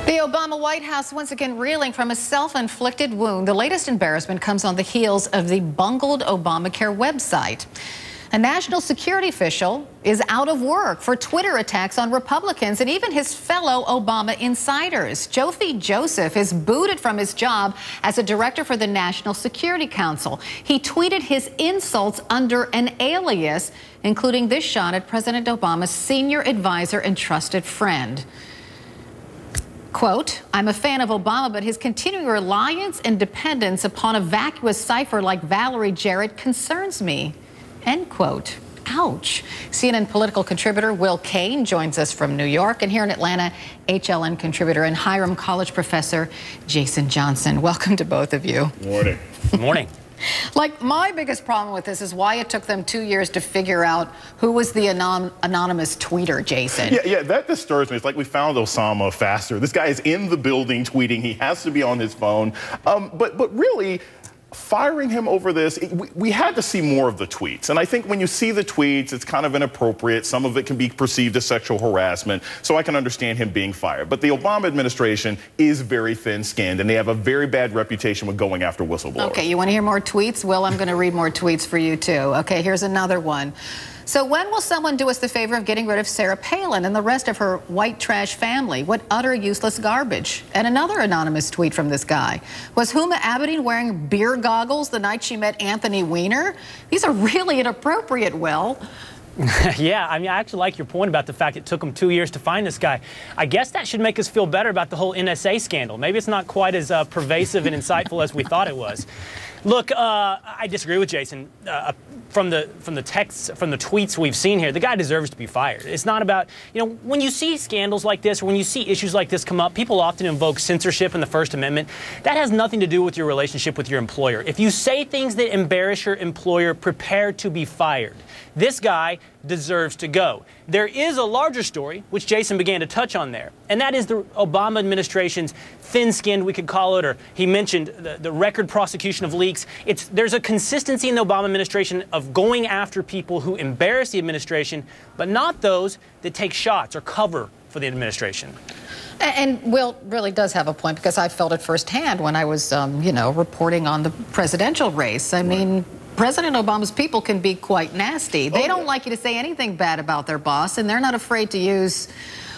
The Obama White House once again reeling from a self-inflicted wound. The latest embarrassment comes on the heels of the bungled Obamacare website. A national security official is out of work for Twitter attacks on Republicans and even his fellow Obama insiders. Jofi Joseph is booted from his job as a director for the National Security Council. He tweeted his insults under an alias, including this shot at President Obama's senior advisor and trusted friend. Quote, I'm a fan of Obama, but his continuing reliance and dependence upon a vacuous cipher like Valerie Jarrett concerns me. End quote. Ouch. CNN political contributor Will Cain joins us from New York, and here in Atlanta, HLN contributor and Hiram College professor Jason Johnson. Welcome to both of you. Morning. Good morning. Like, my biggest problem with this is why it took them 2 years to figure out who was the anonymous tweeter, Jason. Yeah, that disturbs me. It's like we found Osama faster. This guy is in the building tweeting. He has to be on his phone. But really, firing him over this, we had to see more of the tweets. And I think when you see the tweets, it's kind of inappropriate. Some of it can be perceived as sexual harassment. So I can understand him being fired. But the Obama administration is very thin-skinned, and they have a very bad reputation with going after whistleblowers. Okay, you want to hear more tweets? Well, I'm going to read more tweets for you, too. Okay, here's another one. So when will someone do us the favor of getting rid of Sarah Palin and the rest of her white trash family? What utter useless garbage. And another anonymous tweet from this guy. Was Huma Abedin wearing beer goggles the night she met Anthony Weiner? These are really inappropriate, Will. Yeah, I mean, I actually like your point about the fact it took them 2 years to find this guy. I guess that should make us feel better about the whole NSA scandal. Maybe it's not quite as pervasive and insightful as we thought it was. Look, I disagree with Jason. From the texts, from the tweets we've seen here, the guy deserves to be fired. It's not about, you know, when you see scandals like this, or when you see issues like this come up, people often invoke censorship in the First Amendment. That has nothing to do with your relationship with your employer. If you say things that embarrass your employer, prepare to be fired. This guy deserves to go. There is a larger story, which Jason began to touch on there, and that is the Obama administration's thin-skinned, we could call it, or he mentioned the record prosecution of leaks. There's a consistency in the Obama administration of going after people who embarrass the administration, but not those that take shots or cover for the administration. And Will really does have a point, because I felt it firsthand when I was, you know, reporting on the presidential race. I mean, President Obama's people can be quite nasty. They don't like you to say anything bad about their boss, and they're not afraid to use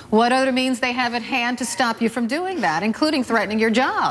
what other means they have at hand to stop you from doing that, including threatening your job.